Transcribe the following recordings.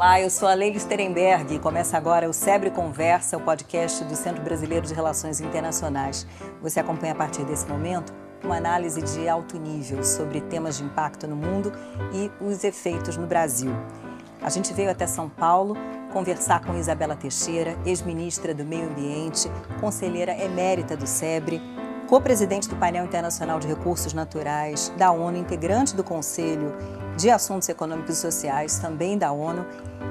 Olá, eu sou a Leila Sterenberg e começa agora o SEBRE Conversa, o podcast do Centro Brasileiro de Relações Internacionais. Você acompanha a partir desse momento uma análise de alto nível sobre temas de impacto no mundo e os efeitos no Brasil. A gente veio até São Paulo conversar com Isabela Teixeira, ex-ministra do Meio Ambiente, conselheira emérita do SEBRE, co-presidente do Painel Internacional de Recursos Naturais da ONU, integrante do Conselho de Assuntos Econômicos e Sociais, também da ONU,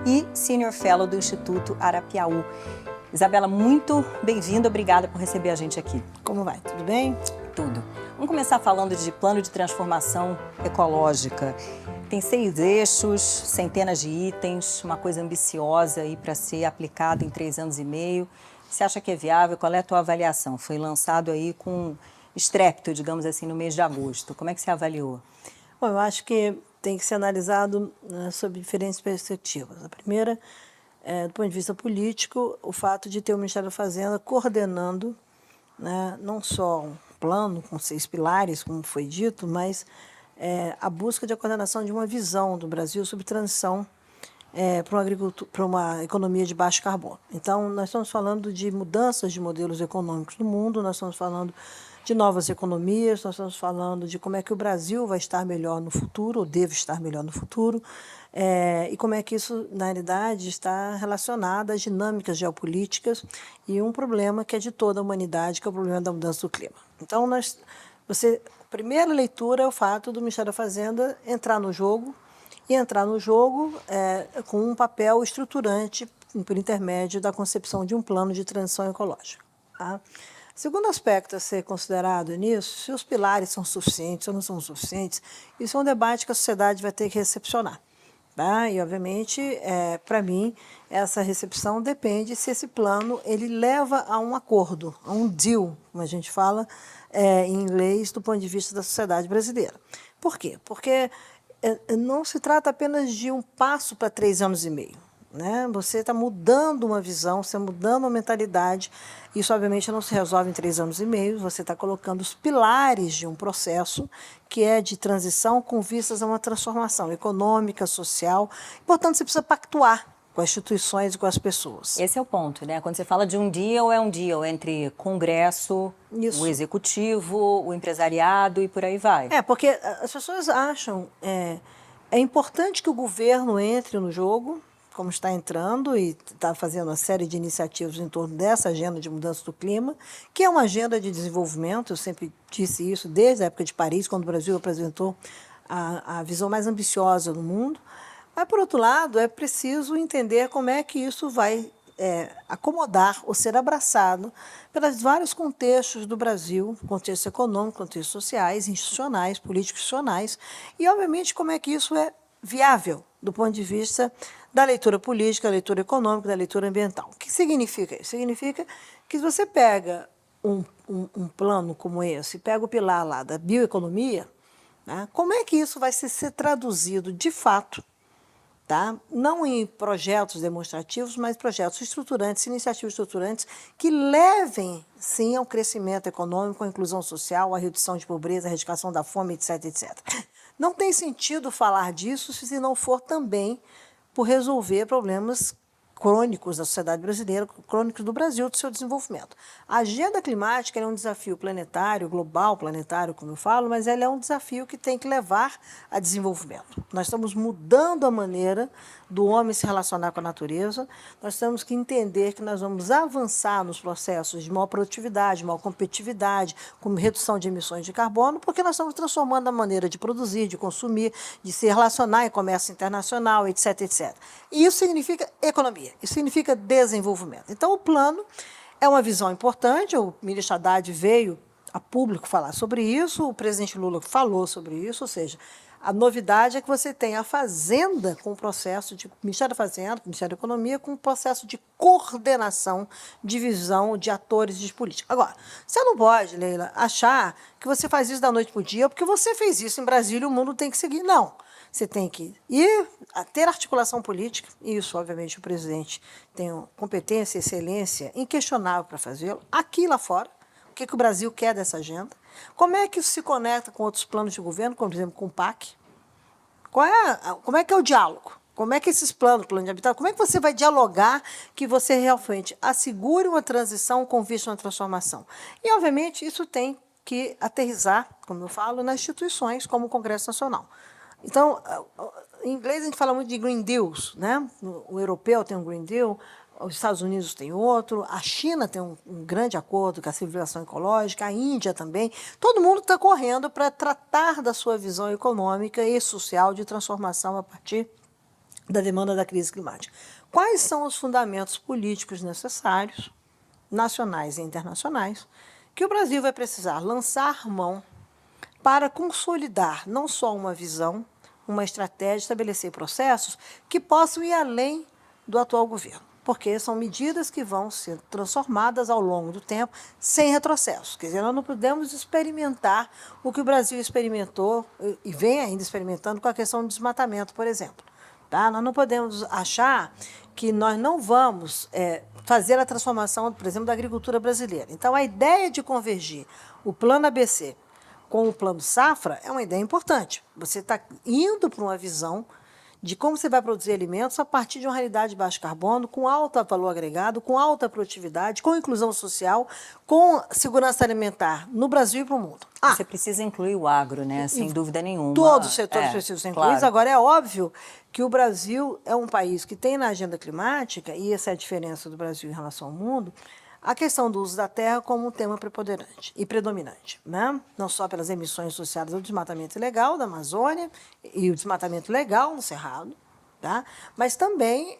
e Senior Fellow do Instituto Arapiaú. Isabela, muito bem-vinda, obrigada por receber a gente aqui. Como vai? Tudo bem? Tudo. Vamos começar falando de plano de transformação ecológica. Tem 6 eixos, centenas de itens, uma coisa ambiciosa aí para ser aplicada em 3 anos e meio. Você acha que é viável? Qual é a tua avaliação? Foi lançado aí com estrépito, digamos assim, no mês de agosto. Como é que você avaliou? Bom, eu acho que tem que ser analisado sob diferentes perspectivas. A primeira, do ponto de vista político, o fato de ter o Ministério da Fazenda coordenando, né, não só um plano com 6 pilares, como foi dito, mas a busca de coordenação de uma visão do Brasil sobre transição para uma economia de baixo carbono. Então, nós estamos falando de mudanças de modelos econômicos no mundo, nós estamos falando de novas economias, nós estamos falando de como é que o Brasil vai estar melhor no futuro, ou deve estar melhor no futuro, e como é que isso, na realidade, está relacionado às dinâmicas geopolíticas e um problema que é de toda a humanidade, que é o problema da mudança do clima. Então, a primeira leitura é o fato do Ministério da Fazenda entrar no jogo, e entrar no jogo com um papel estruturante por intermédio da concepção de um plano de transição ecológica. Tá? Segundo aspecto a ser considerado nisso, se os pilares são suficientes ou não são suficientes, isso é um debate que a sociedade vai ter que recepcionar. Tá? E, obviamente, para mim, essa recepção depende se esse plano ele leva a um acordo, a um deal, como a gente fala em inglês, do ponto de vista da sociedade brasileira. Por quê? Porque não se trata apenas de um passo para 3 anos e meio. Né? Você está mudando uma visão, você está mudando uma mentalidade. Isso, obviamente, não se resolve em 3 anos e meio. Você está colocando os pilares de um processo que é de transição com vistas a uma transformação econômica, social. Portanto, você precisa pactuar com as instituições e com as pessoas. Esse é o ponto, né? Quando você fala de um deal, é um deal entre Congresso, Isso. o Executivo, o empresariado e por aí vai. Porque as pessoas acham é importante que o governo entre no jogo, como está entrando e está fazendo uma série de iniciativas em torno dessa agenda de mudança do clima, que é uma agenda de desenvolvimento, eu sempre disse isso desde a época de Paris, quando o Brasil apresentou a visão mais ambiciosa do mundo. Mas, por outro lado, é preciso entender como é que isso vai acomodar ou ser abraçado pelos vários contextos do Brasil, contextos econômicos, contextos sociais, institucionais, políticos institucionais, e, obviamente, como é que isso é viável do ponto de vista da leitura política, da leitura econômica, da leitura ambiental. O que significa isso? Significa que se você pega um plano como esse, pega o pilar lá da bioeconomia, né, como é que isso vai ser traduzido de fato, tá? Não em projetos demonstrativos, mas projetos estruturantes, iniciativas estruturantes que levem, sim, ao crescimento econômico, à inclusão social, à redução de pobreza, à erradicação da fome, etc, etc. Não tem sentido falar disso se não for também por resolver problemas crônicos da sociedade brasileira, crônicos do Brasil, do seu desenvolvimento. A agenda climática é um desafio planetário, global, planetário, como eu falo, mas ela é um desafio que tem que levar a desenvolvimento. Nós estamos mudando a maneira do homem se relacionar com a natureza, nós temos que entender que nós vamos avançar nos processos de maior produtividade, maior competitividade, com redução de emissões de carbono, porque nós estamos transformando a maneira de produzir, de consumir, de se relacionar em comércio internacional, etc, etc. E isso significa economia. Isso significa desenvolvimento. Então, o plano é uma visão importante. O ministro Haddad veio a público falar sobre isso, o presidente Lula falou sobre isso, ou seja, a novidade é que você tem a Fazenda com o processo de Ministério da Fazenda, Ministério da Economia, com o processo de coordenação, divisão de atores de política. Agora, você não pode, Leila, achar que você faz isso da noite para o dia, porque você fez isso em Brasília e o mundo tem que seguir. Não. Você tem que ir a ter articulação política, e isso, obviamente, o presidente tem competência e excelência inquestionável para fazê-lo, aqui e lá fora, o que o Brasil quer dessa agenda, como é que isso se conecta com outros planos de governo, como, por exemplo, com o PAC, como é que é o diálogo? Como é que esses planos, plano de habitação, como é que você vai dialogar que você realmente assegure uma transição com vista a uma transformação? E, obviamente, isso tem que aterrissar, como eu falo, nas instituições como o Congresso Nacional. Então, em inglês a gente fala muito de Green Deals, né? O europeu tem um Green Deal, os Estados Unidos tem outro, a China tem um grande acordo com a civilização ecológica, a Índia também. Todo mundo está correndo para tratar da sua visão econômica e social de transformação a partir da demanda da crise climática. Quais são os fundamentos políticos necessários, nacionais e internacionais, que o Brasil vai precisar lançar mão para consolidar não só uma visão, uma estratégia, estabelecer processos que possam ir além do atual governo, porque são medidas que vão ser transformadas ao longo do tempo sem retrocesso. Quer dizer, nós não podemos experimentar o que o Brasil experimentou e vem ainda experimentando com a questão do desmatamento, por exemplo. Tá? Nós não podemos achar que nós não vamos fazer a transformação, por exemplo, da agricultura brasileira. Então, a ideia de convergir o plano ABC com o plano safra é uma ideia importante. Você está indo para uma visão de como você vai produzir alimentos a partir de uma realidade de baixo carbono, com alto valor agregado, com alta produtividade, com inclusão social, com segurança alimentar no Brasil e para o mundo. Você precisa incluir o agro, né? Sem dúvida nenhuma. Todos os setores precisam ser incluídos. Claro. Agora, é óbvio que o Brasil é um país que tem na agenda climática, e essa é a diferença do Brasil em relação ao mundo, a questão do uso da terra como um tema preponderante e predominante, né? Não só pelas emissões associadas ao desmatamento ilegal da Amazônia e o desmatamento legal no Cerrado, tá? Mas também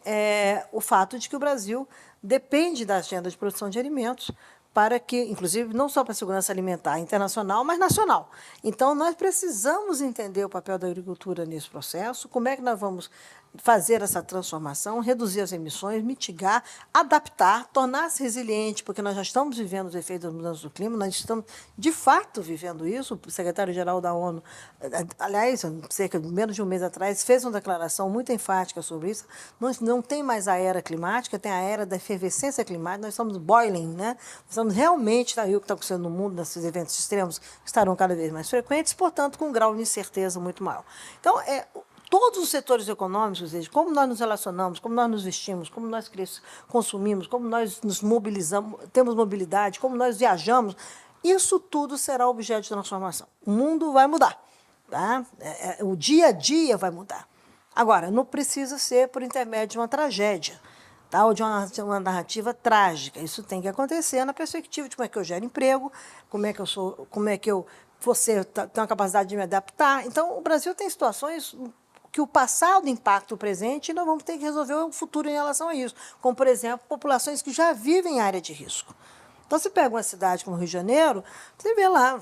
o fato de que o Brasil depende da agenda de produção de alimentos para que, inclusive, não só para a segurança alimentar internacional, mas nacional. Então, nós precisamos entender o papel da agricultura nesse processo, como é que nós vamos fazer essa transformação, reduzir as emissões, mitigar, adaptar, tornar-se resiliente, porque nós já estamos vivendo os efeitos das mudanças do clima, nós estamos, de fato, vivendo isso. O secretário-geral da ONU, aliás, cerca de menos de um mês atrás, fez uma declaração muito enfática sobre isso. Nós não tem mais a era climática, tem a era da efervescência climática, nós estamos boiling, né? Nós estamos realmente, o que está acontecendo no mundo, nesses eventos extremos, estarão cada vez mais frequentes, portanto, com um grau de incerteza muito maior. Então, todos os setores econômicos, ou seja, como nós nos relacionamos, como nós nos vestimos, como nós consumimos, como nós nos mobilizamos, temos mobilidade, como nós viajamos, isso tudo será objeto de transformação. O mundo vai mudar, tá? O dia a dia vai mudar. Agora, não precisa ser por intermédio de uma tragédia, tá? Ou de uma narrativa trágica. Isso tem que acontecer na perspectiva de como é que eu gero emprego, como é que você tem uma capacidade de me adaptar. Então, o Brasil tem situações que o passado impacta o presente e nós vamos ter que resolver o futuro em relação a isso. Como, por exemplo, populações que já vivem em área de risco. Então, você pega uma cidade como o Rio de Janeiro, você vê lá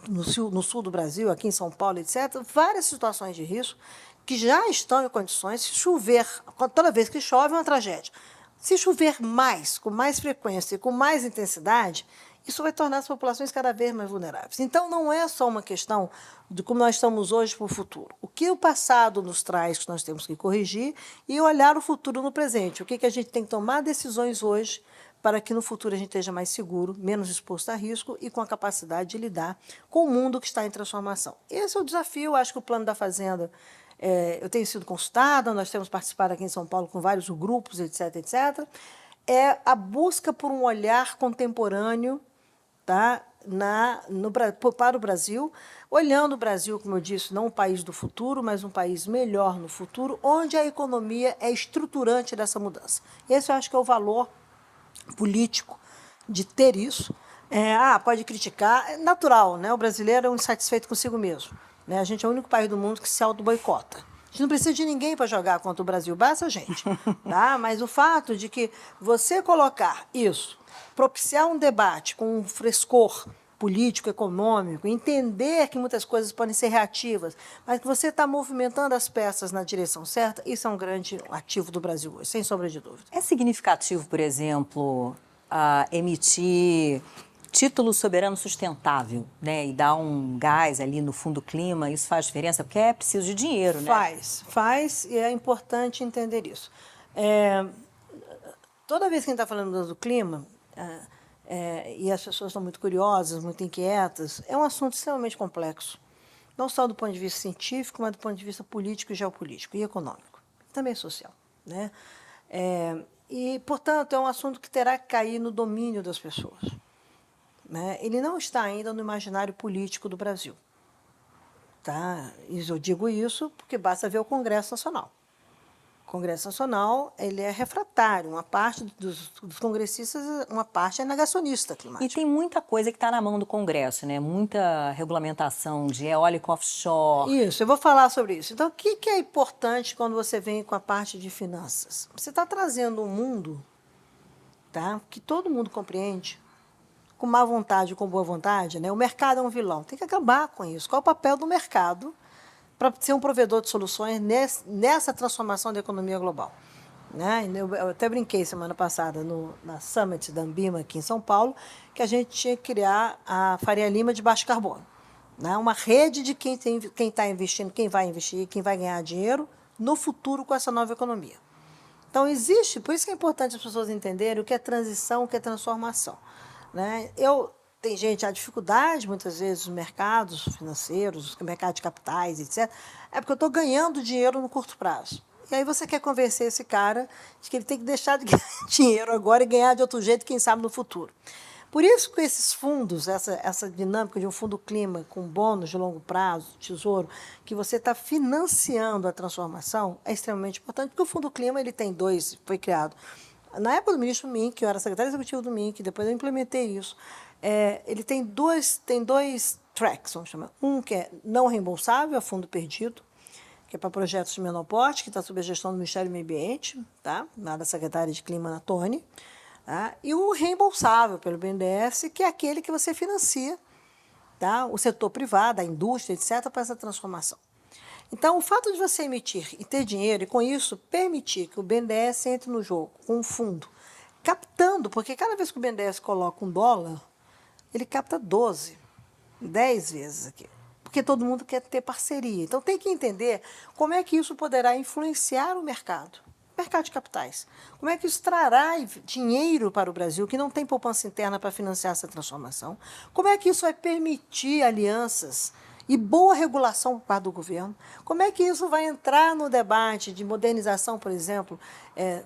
no sul do Brasil, aqui em São Paulo, etc., várias situações de risco que já estão em condições de chover. Toda vez que chove é uma tragédia. Se chover mais, com mais frequência e com mais intensidade, isso vai tornar as populações cada vez mais vulneráveis. Então, não é só uma questão de como nós estamos hoje para o futuro. O que o passado nos traz que nós temos que corrigir e olhar o futuro no presente. O que a gente tem que tomar decisões hoje para que no futuro a gente esteja mais seguro, menos exposto a risco e com a capacidade de lidar com o mundo que está em transformação. Esse é o desafio. Acho que o Plano da Fazenda, eu tenho sido consultada, nós temos participado aqui em São Paulo com vários grupos, etc., etc., é a busca por um olhar contemporâneo, tá, para o Brasil, olhando o Brasil, como eu disse, não um país do futuro, mas um país melhor no futuro, onde a economia é estruturante dessa mudança. Esse eu acho que é o valor político de ter isso. Pode criticar, é natural, né? O brasileiro é um insatisfeito consigo mesmo, né? A gente é o único país do mundo que se auto-boicota. A gente não precisa de ninguém para jogar contra o Brasil, basta a gente. Tá? Mas o fato de que você colocar isso, propiciar um debate com um frescor político, econômico, entender que muitas coisas podem ser reativas, mas que você está movimentando as peças na direção certa, isso é um grande ativo do Brasil hoje, sem sombra de dúvida. É significativo, por exemplo, emitir título soberano sustentável, né, e dar um gás ali no fundo do clima, isso faz diferença, porque é preciso de dinheiro, né? Faz, e é importante entender isso. Toda vez que a gente está falando do clima, e as pessoas estão muito curiosas, muito inquietas, é um assunto extremamente complexo, não só do ponto de vista científico, mas do ponto de vista político, geopolítico e econômico. também social, né? E, portanto, é um assunto que terá que cair no domínio das pessoas, né? Ele não está ainda no imaginário político do Brasil. Tá? E eu digo isso porque basta ver o Congresso Nacional. O Congresso Nacional ele é refratário, uma parte dos congressistas, uma parte é negacionista climática. E tem muita coisa que está na mão do Congresso, né? Muita regulamentação de eólico offshore. Isso, eu vou falar sobre isso. Então, o que é importante quando você vem com a parte de finanças? Você está trazendo um mundo, tá, que todo mundo compreende, com má vontade, com boa vontade, né? O mercado é um vilão. Tem que acabar com isso. Qual é o papel do mercado para ser um provedor de soluções nessa transformação da economia global? Né? Eu até brinquei semana passada na Summit da Ambima, aqui em São Paulo, que a gente tinha que criar a Faria Lima de baixo carbono. Né? Uma rede de quem está investindo, quem vai investir, quem vai ganhar dinheiro no futuro com essa nova economia. Então, existe, por isso que é importante as pessoas entenderem o que é transição, o que é transformação. Né? Tem gente, a dificuldade, muitas vezes, nos mercados financeiros, no mercado de capitais, etc., é porque eu estou ganhando dinheiro no curto prazo. E aí você quer convencer esse cara de que ele tem que deixar de ganhar dinheiro agora e ganhar de outro jeito, quem sabe, no futuro. Por isso que esses fundos, essa dinâmica de um fundo clima com bônus de longo prazo, tesouro, que você está financiando a transformação, é extremamente importante, porque o fundo clima ele tem foi criado na época do ministro Mink, eu era secretária executiva do Mink, depois eu implementei isso. Ele tem dois tracks, vamos chamar. Um que é não reembolsável, é fundo perdido, que é para projetos de menor porte, que está sob a gestão do Ministério do Meio Ambiente, tá? Na da secretária de Clima, Ana Toni. Tá? E o reembolsável pelo BNDES, que é aquele que você financia, tá? O setor privado, a indústria, etc., para essa transformação. Então, o fato de você emitir e ter dinheiro, e com isso permitir que o BNDES entre no jogo com um fundo, captando, porque cada vez que o BNDES coloca $1, ele capta 12, 10 vezes aqui. Porque todo mundo quer ter parceria. Então, tem que entender como é que isso poderá influenciar o mercado de capitais. Como é que isso trará dinheiro para o Brasil, que não tem poupança interna para financiar essa transformação? Como é que isso vai permitir alianças e boa regulação por parte do governo? Como é que isso vai entrar no debate de modernização, por exemplo,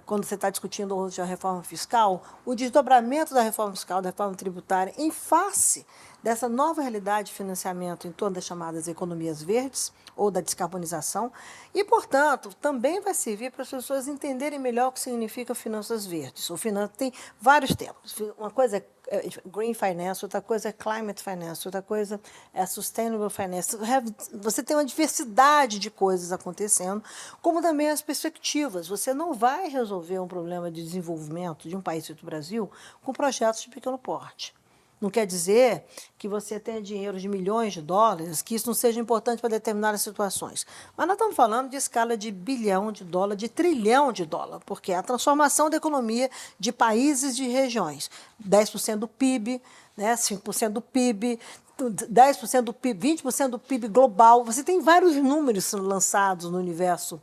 quando você está discutindo hoje a reforma fiscal, o desdobramento da reforma fiscal, da reforma tributária, em face dessa nova realidade de financiamento em torno das chamadas economias verdes ou da descarbonização e, portanto, também vai servir para as pessoas entenderem melhor o que significa finanças verdes. O finanças tem vários termos. Uma coisa é green finance, outra coisa é climate finance, outra coisa é sustainable finance. Você tem uma diversidade de coisas acontecendo, como também as perspectivas. Você não vai resolver um problema de desenvolvimento de um país feito o Brasil com projetos de pequeno porte. Não quer dizer que você tenha dinheiro de milhões de dólares, que isso não seja importante para determinadas situações. Mas nós estamos falando de escala de bilhão de dólar, de trilhão de dólar, porque é a transformação da economia de países e de regiões. 10% do PIB, né, 5% do PIB, 10% do PIB, 20% do PIB global. Você tem vários números sendo lançados no universo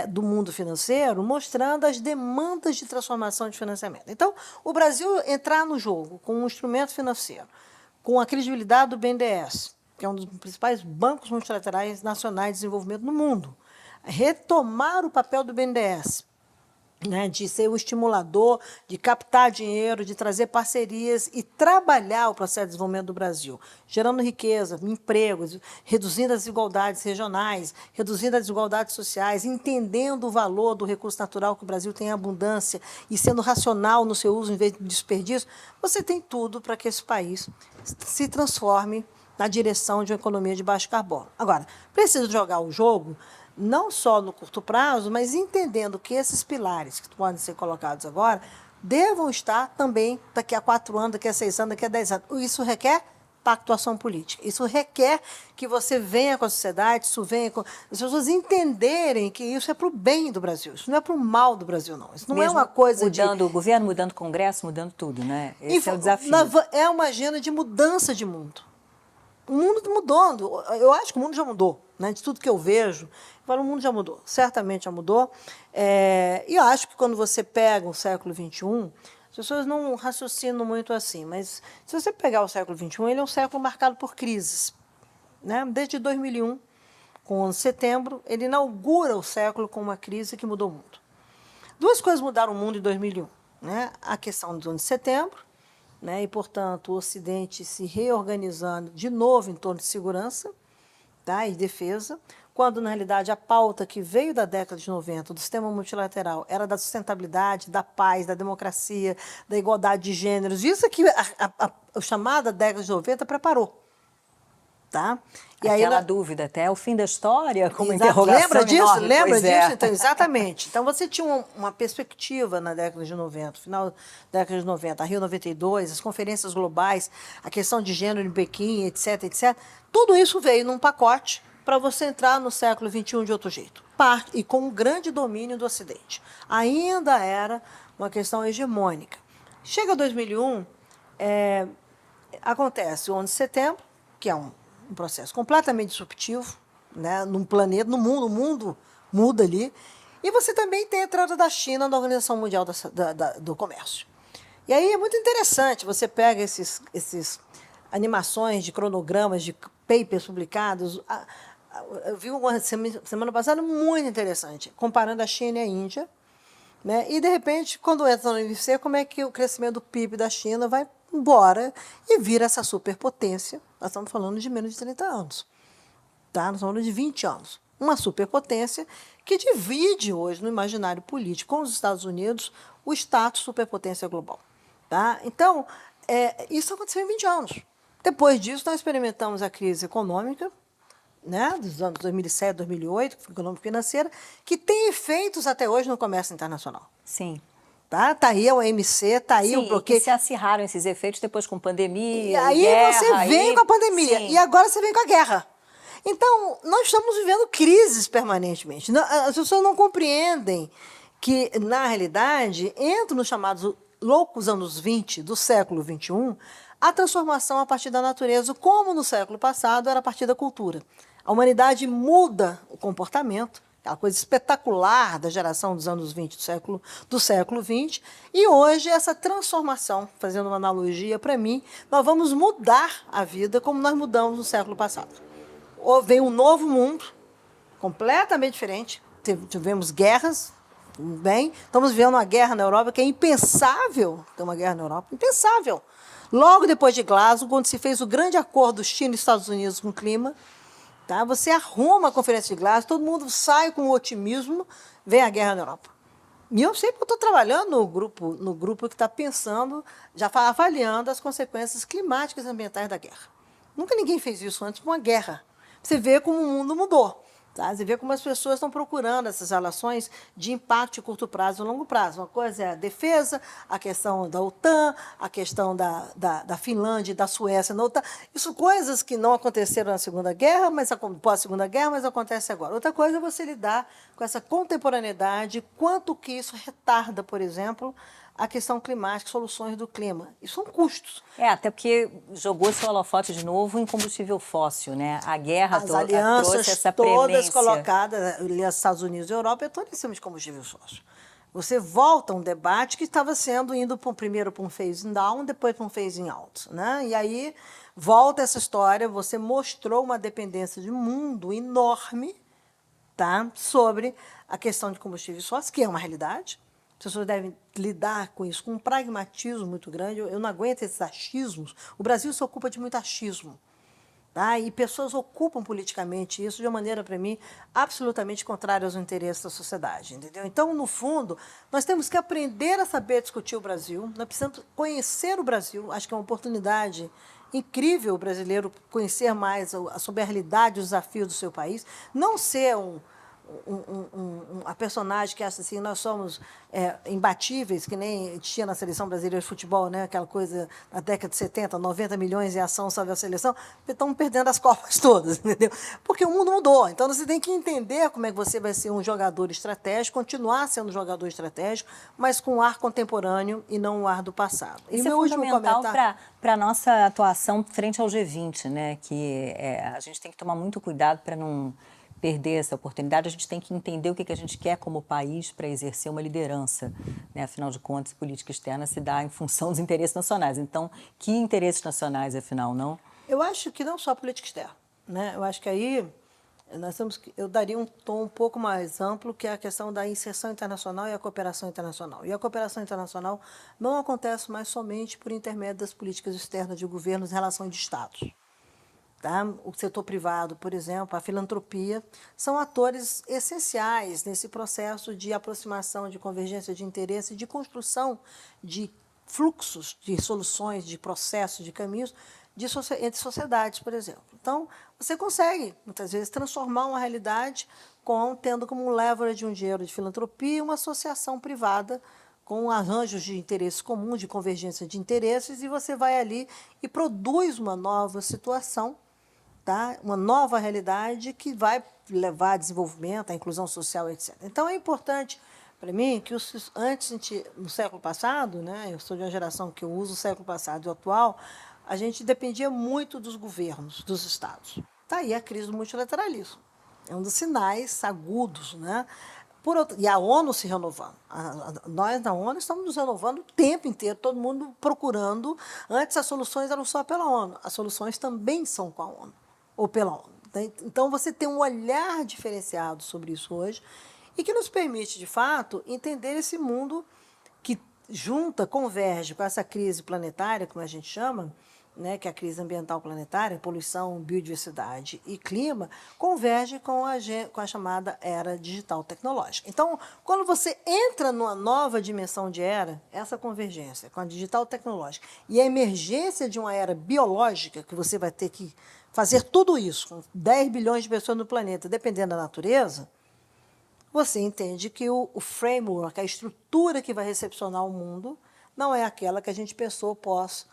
do mundo financeiro, mostrando as demandas de transformação de financiamento. Então, o Brasil entrar no jogo com um instrumento financeiro, com a credibilidade do BNDES, que é um dos principais bancos multilaterais nacionais de desenvolvimento no mundo, retomar o papel do BNDES, né, de ser um estimulador, de captar dinheiro, de trazer parcerias e trabalhar o processo de desenvolvimento do Brasil, gerando riqueza, empregos, reduzindo as desigualdades regionais, reduzindo as desigualdades sociais, entendendo o valor do recurso natural que o Brasil tem em abundância e sendo racional no seu uso em vez de desperdício, você tem tudo para que esse país se transforme na direção de uma economia de baixo carbono. Agora, precisa jogar o jogo não só no curto prazo, mas entendendo que esses pilares que podem ser colocados agora devam estar também daqui a 4 anos, daqui a 6 anos, daqui a 10 anos. Isso requer pactuação política. Isso requer que você venha com a sociedade, isso venha com as pessoas entenderem que isso é para o bem do Brasil, isso não é para o mal do Brasil, não. Isso não mesmo é uma coisa mudando o governo, mudando o Congresso, mudando tudo, né? Esse é o desafio. É uma agenda de mudança de mundo. O mundo está mudando. Eu acho que o mundo já mudou, né? De tudo que eu vejo, o mundo já mudou. Certamente já mudou. E eu acho que quando você pega o século XXI, as pessoas não raciocinam muito assim, mas se você pegar o século XXI, ele é um século marcado por crises. Né? Desde 2001, com o 11 de setembro, ele inaugura o século com uma crise que mudou o mundo. Duas coisas mudaram o mundo em 2001, né? A questão do 11 de setembro, né? E, portanto, o Ocidente se reorganizando de novo em torno de segurança, tá? E defesa, quando, na realidade, a pauta que veio da década de 90, do sistema multilateral, era da sustentabilidade, da paz, da democracia, da igualdade de gêneros. Isso que a chamada década de 90 preparou. Tá? E aquela dúvida, até o fim da história, como interrogação. Lembra disso? Enorme, Lembra disso? Então, exatamente. Então, você tinha uma perspectiva na década de 90, final da década de 90, a Rio 92, as conferências globais, a questão de gênero em Pequim, etc, etc. Tudo isso veio num pacote para você entrar no século XXI de outro jeito. E com um grande domínio do Ocidente. Ainda era uma questão hegemônica. Chega 2001, acontece o 11 de setembro, que é um processo completamente disruptivo, né, num planeta, no mundo, o mundo muda ali. E você também tem a entrada da China na Organização Mundial do Comércio. E aí é muito interessante, você pega esses animações de cronogramas, de papers publicados. Eu vi uma semana passada muito interessante, comparando a China e a Índia, né, e, de repente, quando entra no IFC, como é que o crescimento do PIB da China vai embora e vira essa superpotência. Nós estamos falando de menos de 30 anos. Tá? Nós estamos falando de 20 anos. Uma superpotência que divide hoje no imaginário político com os Estados Unidos o status de superpotência global. Tá? Então, isso aconteceu em 20 anos. Depois disso, nós experimentamos a crise econômica, né, dos anos 2007, 2008, econômico-financeira, que tem efeitos até hoje no comércio internacional. Sim. Tá aí o OMC, está aí o bloqueio. E se acirraram esses efeitos depois com pandemia, e aí guerra, você vem com a pandemia, sim. E agora você vem com a guerra. Então, nós estamos vivendo crises permanentemente. As pessoas não compreendem que, na realidade, entram nos chamados loucos anos 20 do século XXI, a transformação a partir da natureza, como no século passado era a partir da cultura. A humanidade muda o comportamento, aquela coisa espetacular da geração dos anos 20 do século 20, e hoje essa transformação, fazendo uma analogia para mim, nós vamos mudar a vida como nós mudamos no século passado. Vem um novo mundo, completamente diferente, tivemos guerras, bem, estamos vivendo uma guerra na Europa que é impensável ter uma guerra na Europa, impensável. Logo depois de Glasgow, quando se fez o grande acordo China e Estados Unidos com o clima, tá? Você arruma a conferência de Glasgow, todo mundo sai com otimismo, vem a guerra na Europa. E eu sei porque eu estou trabalhando no grupo que está pensando, já avaliando as consequências climáticas e ambientais da guerra. Nunca ninguém fez isso antes com uma guerra. Você vê como o mundo mudou. Tá? Você vê como as pessoas estão procurando essas relações de impacto de curto prazo e longo prazo. Uma coisa é a defesa, a questão da OTAN, a questão da Finlândia e da Suécia na OTAN. Isso coisas que não aconteceram na Segunda Guerra, mas pós-Segunda Guerra, mas acontece agora. Outra coisa é você lidar com essa contemporaneidade, quanto que isso retarda, por exemplo, a questão climática, soluções do clima. Isso são custos. Até porque jogou seu holofote de novo em combustível fóssil, né? A guerra As alianças trouxe essa todas premência. Colocadas, ali, os Estados Unidos e a Europa, todas em cima de combustível fóssil. Você volta a um debate que estava indo primeiro para um phasing down, depois para um phasing out, né? E aí volta essa história, você mostrou uma dependência de mundo enorme, tá? Sobre a questão de combustíveis fósseis, que é uma realidade. As pessoas devem lidar com isso com um pragmatismo muito grande. Eu não aguento esses achismos. O Brasil se ocupa de muito achismo. Tá? E pessoas ocupam politicamente isso de uma maneira, para mim, absolutamente contrária aos interesses da sociedade. Entendeu? Então, no fundo, nós temos que aprender a saber discutir o Brasil. Nós precisamos conhecer o Brasil. Acho que é uma oportunidade incrível o brasileiro conhecer mais sobre a realidade e os desafios do seu país. Não ser a personagem que acha assim, nós somos imbatíveis, que nem tinha na seleção brasileira de futebol, né? Aquela coisa na década de 70, 90 milhões em ação sobre a seleção, estamos perdendo as Copas todas, entendeu? Porque o mundo mudou. Então você tem que entender como é que você vai ser um jogador estratégico, continuar sendo um jogador estratégico, mas com um ar contemporâneo e não um ar do passado. Isso é fundamental para a nossa atuação frente ao G20, né? Que a gente tem que tomar muito cuidado para não perder essa oportunidade. A gente tem que entender o que a gente quer como país para exercer uma liderança, né? Afinal de contas, política externa se dá em função dos interesses nacionais. Então, que interesses nacionais, afinal, não? Eu acho que não só política externa, né? Eu acho que aí Eu daria um tom um pouco mais amplo, que é a questão da inserção internacional e a cooperação internacional. E a cooperação internacional não acontece mais somente por intermédio das políticas externas de governos em relação de Estados. Tá? O setor privado, por exemplo, a filantropia, são atores essenciais nesse processo de aproximação, de convergência de interesse, de construção de fluxos, de soluções, de processos, de caminhos entre sociedades, por exemplo. Então, você consegue, muitas vezes, transformar uma realidade tendo como leverage um dinheiro de filantropia e uma associação privada com arranjos de interesses comuns, de convergência de interesses, e você vai ali e produz uma nova situação, tá? Uma nova realidade que vai levar a desenvolvimento, a inclusão social, etc. Então, é importante para mim que no século passado, né, eu sou de uma geração que eu uso o século passado e o atual, a gente dependia muito dos governos, dos estados. Está aí a crise do multilateralismo. É um dos sinais agudos, né? E a ONU se renovando. Nós, na ONU, estamos nos renovando o tempo inteiro, todo mundo procurando. Antes, as soluções eram só pela ONU. As soluções também são com a ONU, ou pela ONU. Então, você tem um olhar diferenciado sobre isso hoje e que nos permite, de fato, entender esse mundo que converge com essa crise planetária, como a gente chama, né, que é a crise ambiental planetária, poluição, biodiversidade e clima, converge com a chamada era digital tecnológica. Então, quando você entra numa nova dimensão de era, essa convergência com a digital tecnológica e a emergência de uma era biológica, que você vai ter que fazer tudo isso, com 10 bilhões de pessoas no planeta, dependendo da natureza, você entende que o framework, a estrutura que vai recepcionar o mundo, não é aquela que a gente pensou pós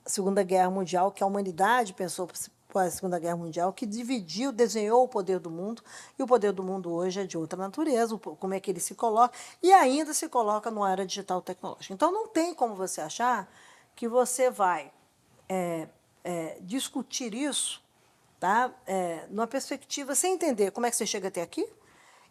Segunda Guerra Mundial, que a humanidade pensou pós a Segunda Guerra Mundial, que dividiu, desenhou o poder do mundo, e o poder do mundo hoje é de outra natureza, como é que ele se coloca, e ainda se coloca numa era digital tecnológica. Então, não tem como você achar que você vai discutir isso, tá, numa perspectiva sem entender como é que você chega até aqui,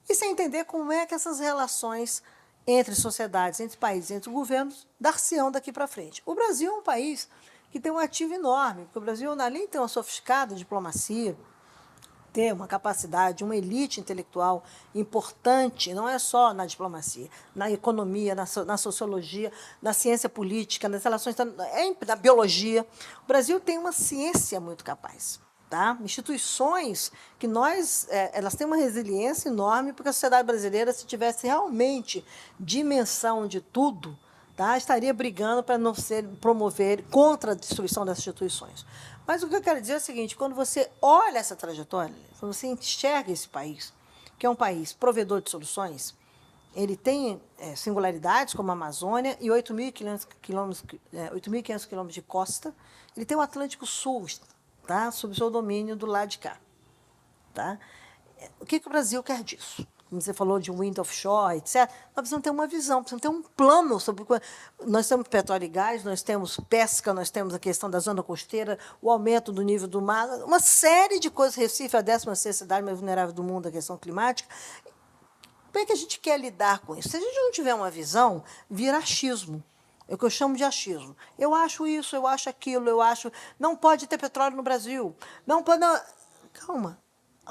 e sem entender como é que essas relações entre sociedades, entre países, entre governos, dar-se-ão daqui para frente. O Brasil é um país que tem um ativo enorme, porque o Brasil, além de ter uma sofisticada diplomacia, ter uma capacidade, uma elite intelectual importante, não é só na diplomacia, na economia, na sociologia, na ciência política, nas relações, na biologia. O Brasil tem uma ciência muito capaz. Tá? Instituições que elas têm uma resiliência enorme, porque a sociedade brasileira, se tivesse realmente dimensão de tudo, tá, estaria brigando para não promover contra a destruição das instituições. Mas o que eu quero dizer é o seguinte: quando você olha essa trajetória, quando você enxerga esse país, que é um país provedor de soluções, ele tem singularidades como a Amazônia e 8.500 quilômetros de costa, ele tem o Atlântico Sul, tá, sob seu domínio do lado de cá. Tá? O que o Brasil quer disso? Como você falou de wind offshore, etc., nós precisamos ter uma visão, precisamos ter um plano sobre... Nós temos petróleo e gás, nós temos pesca, nós temos a questão da zona costeira, o aumento do nível do mar, uma série de coisas. Recife é a 16ª cidade mais vulnerável do mundo, a questão climática. Como é que a gente quer lidar com isso? Se a gente não tiver uma visão, vira achismo. É o que eu chamo de achismo. Eu acho isso, eu acho aquilo, eu acho... Não pode ter petróleo no Brasil. Não pode... Não. Calma.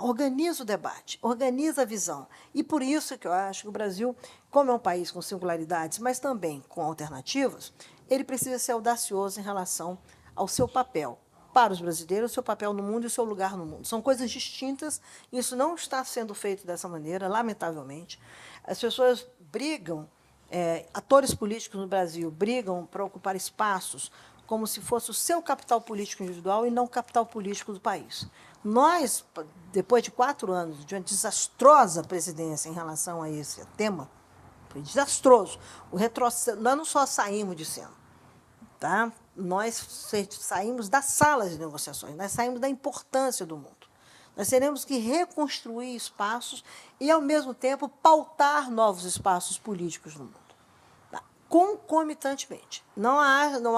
Organiza o debate, organiza a visão. E por isso que eu acho que o Brasil, como é um país com singularidades, mas também com alternativas, ele precisa ser audacioso em relação ao seu papel para os brasileiros, o seu papel no mundo e o seu lugar no mundo. São coisas distintas, isso não está sendo feito dessa maneira, lamentavelmente. As pessoas brigam, atores políticos no Brasil brigam para ocupar espaços como se fosse o seu capital político individual e não o capital político do país. Nós, depois de 4 anos de uma desastrosa presidência em relação a esse tema, foi desastroso. Nós não só saímos de cena, tá? Nós saímos das salas de negociações, nós saímos da importância do mundo. Nós teremos que reconstruir espaços e, ao mesmo tempo, pautar novos espaços políticos no mundo. Tá? Concomitantemente. Não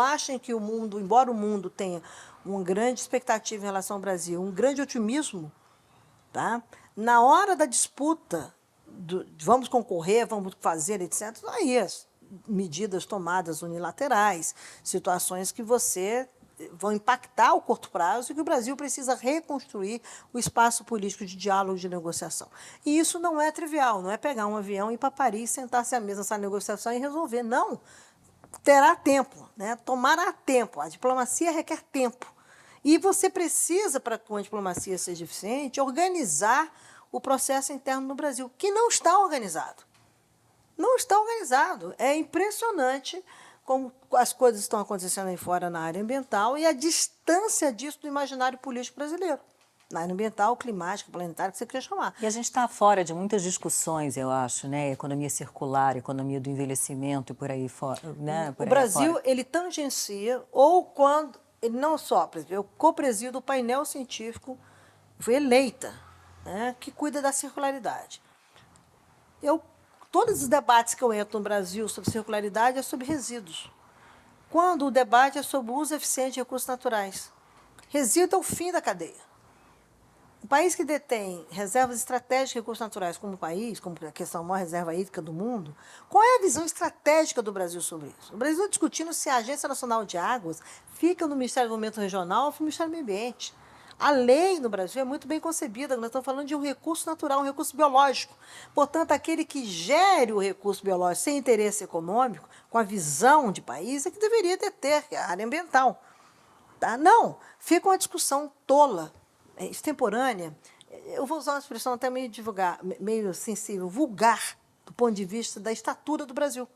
achem que o mundo, embora o mundo tenha uma grande expectativa em relação ao Brasil, um grande otimismo, tá? Na hora da disputa, vamos concorrer, vamos fazer, etc., aí as medidas tomadas unilaterais, situações que você vão impactar o curto prazo e que o Brasil precisa reconstruir o espaço político de diálogo e de negociação. E isso não é trivial, não é pegar um avião e ir para Paris, sentar-se à mesa nessa negociação e resolver. Não, terá tempo, né? Tomará tempo. A diplomacia requer tempo. E você precisa, para que uma diplomacia seja eficiente, organizar o processo interno no Brasil, que não está organizado. Não está organizado. É impressionante como as coisas estão acontecendo aí fora na área ambiental e a distância disso do imaginário político brasileiro. Na área ambiental, climática, planetária, que você queria chamar. E a gente está fora de muitas discussões, eu acho, né? Economia circular, economia do envelhecimento e por aí fora. Né? O Brasil, ele tangencia, ou quando... Ele não só, por exemplo, eu co-presido o painel científico, fui eleita, né, que cuida da circularidade. Todos os debates que eu entro no Brasil sobre circularidade é sobre resíduos. Quando o debate é sobre o uso eficiente de recursos naturais. Resíduo é o fim da cadeia. Um país que detém reservas estratégicas de recursos naturais como país, como a questão da maior reserva hídrica do mundo, qual é a visão estratégica do Brasil sobre isso? O Brasil está discutindo se a Agência Nacional de Águas fica no Ministério do Desenvolvimento Regional ou no Ministério do Meio Ambiente. A lei no Brasil é muito bem concebida, nós estamos falando de um recurso natural, um recurso biológico. Portanto, aquele que gere o recurso biológico sem interesse econômico, com a visão de país, é que deveria deter, que é a área ambiental. Tá? Não, fica uma discussão tola, extemporânea, eu vou usar uma expressão até meio sensível, vulgar, do ponto de vista da estatura do Brasil.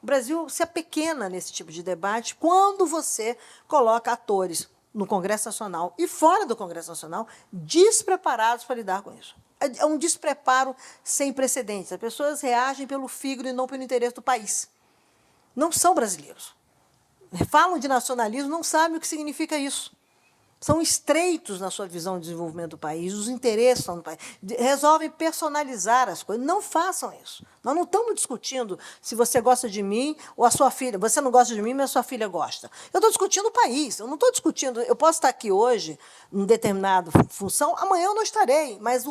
O Brasil se apequena nesse tipo de debate quando você coloca atores no Congresso Nacional e fora do Congresso Nacional despreparados para lidar com isso. É um despreparo sem precedentes. As pessoas reagem pelo fígado e não pelo interesse do país. Não são brasileiros. Falam de nacionalismo, não sabem o que significa isso. São estreitos na sua visão de desenvolvimento do país, os interesses estão no país, resolvem personalizar as coisas. Não façam isso. Nós não estamos discutindo se você gosta de mim ou a sua filha. Você não gosta de mim, mas a sua filha gosta. Eu estou discutindo o país, eu não estou discutindo... Eu posso estar aqui hoje, em determinada função, amanhã eu não estarei, mas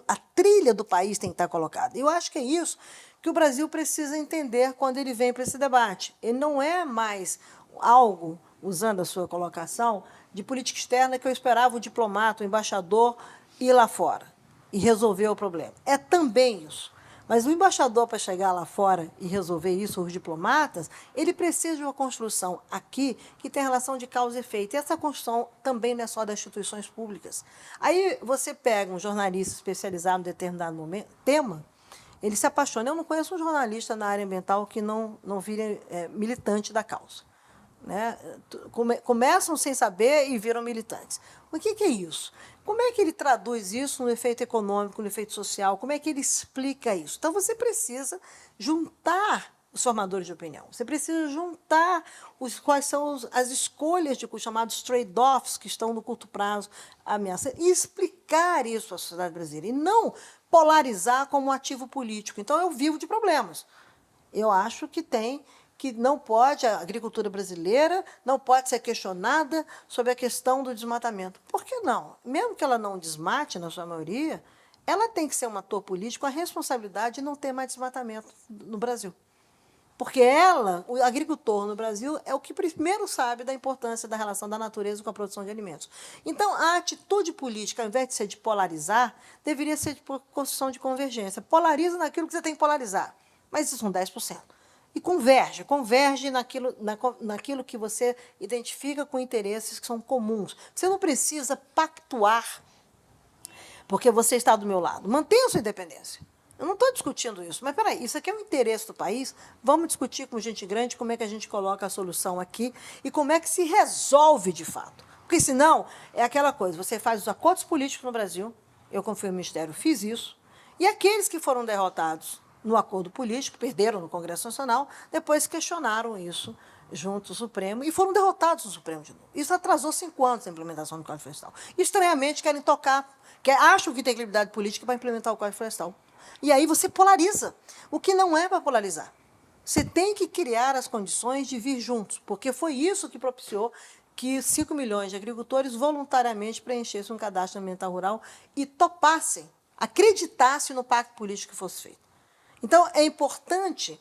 a trilha do país tem que estar colocada. Eu acho que é isso que o Brasil precisa entender quando ele vem para esse debate. Ele não é mais algo, usando a sua colocação, de política externa que eu esperava o diplomata, o embaixador ir lá fora e resolver o problema. É também isso. Mas o embaixador, para chegar lá fora e resolver isso, os diplomatas, ele precisa de uma construção aqui que tem relação de causa e efeito. E essa construção também não é só das instituições públicas. Aí você pega um jornalista especializado em determinado tema, ele se apaixona. Eu não conheço um jornalista na área ambiental que não vire militante da causa. Né? Começam sem saber e viram militantes. O que é isso? Como é que ele traduz isso no efeito econômico, no efeito social? Como é que ele explica isso? Então, você precisa juntar os formadores de opinião. Você precisa juntar quais são as escolhas de chamados trade-offs que estão no curto prazo ameaçando e explicar isso à sociedade brasileira e não polarizar como um ativo político. Então, eu vivo de problemas. Eu acho que não pode, a agricultura brasileira não pode ser questionada sobre a questão do desmatamento. Por que não? Mesmo que ela não desmate, na sua maioria, ela tem que ser um ator político com a responsabilidade de não ter mais desmatamento no Brasil. Porque o agricultor no Brasil, é o que primeiro sabe da importância da relação da natureza com a produção de alimentos. Então, a atitude política, ao invés de ser de polarizar, deveria ser de construção de convergência. Polariza naquilo que você tem que polarizar, mas isso são 10%. E converge naquilo que você identifica com interesses que são comuns. Você não precisa pactuar porque você está do meu lado. Mantenha a sua independência. Eu não estou discutindo isso, mas, peraí, isso aqui é um interesse do país, vamos discutir com gente grande como é que a gente coloca a solução aqui e como é que se resolve de fato. Porque, senão, é aquela coisa, você faz os acordos políticos no Brasil, eu, como fui ao Ministério, fiz isso, e aqueles que foram derrotados no acordo político, perderam no Congresso Nacional, depois questionaram isso junto ao Supremo e foram derrotados no Supremo de novo. Isso atrasou 5 anos a implementação do Código Florestal. Estranhamente, querem tocar, acham que tem credibilidade política para implementar o Código Florestal. E aí você polariza, o que não é para polarizar. Você tem que criar as condições de vir juntos, porque foi isso que propiciou que 5 milhões de agricultores voluntariamente preenchessem um cadastro ambiental rural e topassem, acreditassem no pacto político que fosse feito. Então, é importante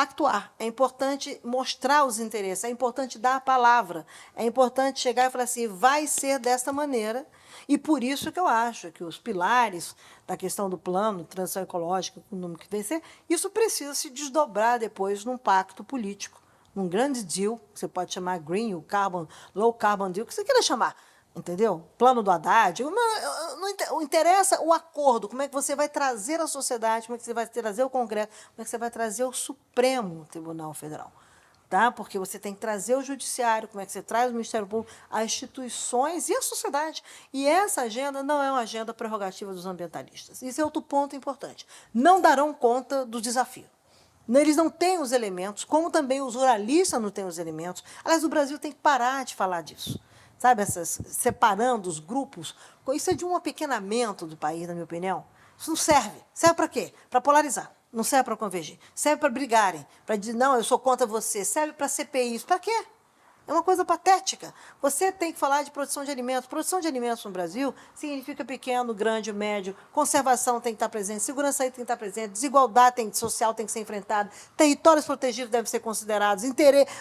pactuar, é importante mostrar os interesses, é importante dar a palavra, é importante chegar e falar assim, vai ser desta maneira, e por isso que eu acho que os pilares da questão do plano, transição ecológica, econômica que vencer, isso precisa se desdobrar depois num pacto político, num grande deal, você pode chamar green, o carbon, low carbon deal, o que você queira chamar, entendeu? Plano do Haddad, não interessa o acordo, como é que você vai trazer a sociedade, como é que você vai trazer o Congresso, como é que você vai trazer o Supremo Tribunal Federal. Tá? Porque você tem que trazer o judiciário, como é que você traz o Ministério Público, as instituições e a sociedade. E essa agenda não é uma agenda prerrogativa dos ambientalistas. Isso é outro ponto importante. Não darão conta do desafio. Eles não têm os elementos, como também os ruralistas não têm os elementos. Aliás, o Brasil tem que parar de falar disso. Sabe, separando os grupos. Isso é de um apequenamento do país, na minha opinião. Isso não serve. Serve para quê? Para polarizar. Não serve para convergir. Serve para brigarem, para dizer, não, eu sou contra você. Serve para CPIs. Para quê? É uma coisa patética. Você tem que falar de produção de alimentos. Produção de alimentos no Brasil significa pequeno, grande, médio. Conservação tem que estar presente, segurança tem que estar presente, desigualdade social tem que ser enfrentada, territórios protegidos devem ser considerados,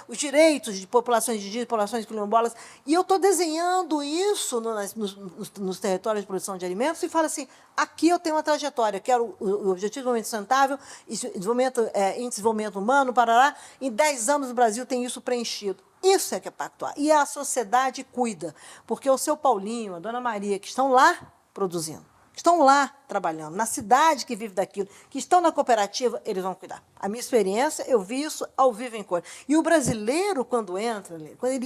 os direitos de populações indígenas, populações quilombolas. E eu estou desenhando isso nos territórios de produção de alimentos e falo assim, aqui eu tenho uma trajetória, quero o Objetivo de Desenvolvimento Sustentável, Índice de Desenvolvimento Humano, Parará, em 10 anos o Brasil tem isso preenchido. Isso é que é pactuar. E a sociedade cuida, porque o seu Paulinho, a dona Maria, que estão lá produzindo, estão lá trabalhando, na cidade que vive daquilo, que estão na cooperativa, eles vão cuidar. A minha experiência, eu vi isso ao vivo em cor. E o brasileiro, quando entra, quando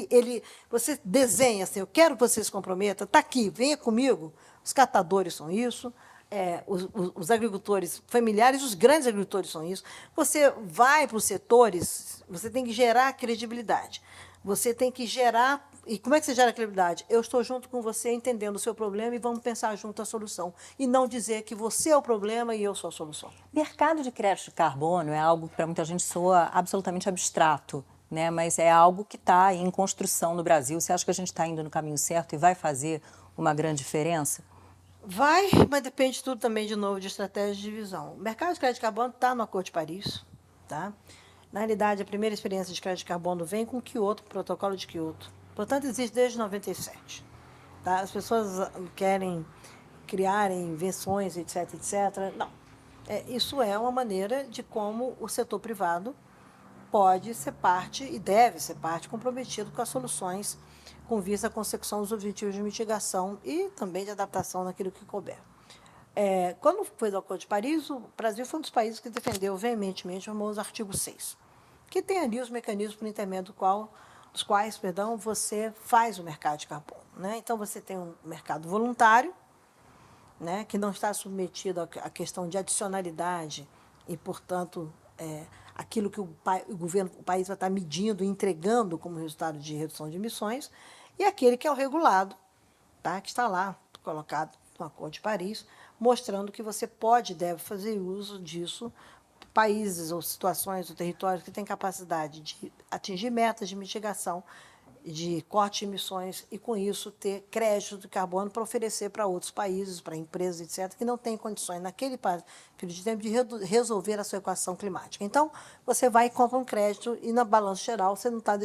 você desenha assim, eu quero que você se comprometa, está aqui, venha comigo. Os catadores são isso, os agricultores familiares, os grandes agricultores são isso. Você vai para os setores, você tem que gerar credibilidade. Você tem que gerar... E como é que você gera credibilidade? Eu estou junto com você, entendendo o seu problema e vamos pensar junto a solução. E não dizer que você é o problema e eu sou a solução. Mercado de crédito de carbono é algo que para muita gente soa absolutamente abstrato, né? Mas é algo que está em construção no Brasil. Você acha que a gente está indo no caminho certo e vai fazer uma grande diferença? Vai, mas depende tudo também, de novo, de estratégia de divisão. O mercado de crédito de carbono está no Acordo de Paris. Tá? Na realidade, a primeira experiência de crédito de carbono vem com o Kyoto, o protocolo de Kyoto. Portanto, existe desde 97. Tá? As pessoas querem criar invenções, etc., etc. Não. Isso é uma maneira de como o setor privado pode ser parte, e deve ser parte, comprometido com as soluções com vista à consecução dos objetivos de mitigação e também de adaptação naquilo que couber. Quando foi do Acordo de Paris, o Brasil foi um dos países que defendeu veementemente o famoso artigo 6, que tem ali os mecanismos por intermédio dos quais você faz o mercado de carbono. Né? Então, você tem um mercado voluntário, né, que não está submetido à questão de adicionalidade e, portanto, aquilo que o país vai estar medindo e entregando como resultado de redução de emissões, e aquele que é o regulado, tá, que está lá colocado no Acordo de Paris, mostrando que você pode e deve fazer uso disso, países ou situações ou territórios que têm capacidade de atingir metas de mitigação, de corte de emissões e, com isso, ter crédito de carbono para oferecer para outros países, para empresas, etc., que não têm condições, naquele período de tempo, de resolver a sua equação climática. Então, você vai e compra um crédito e, na balança geral, você está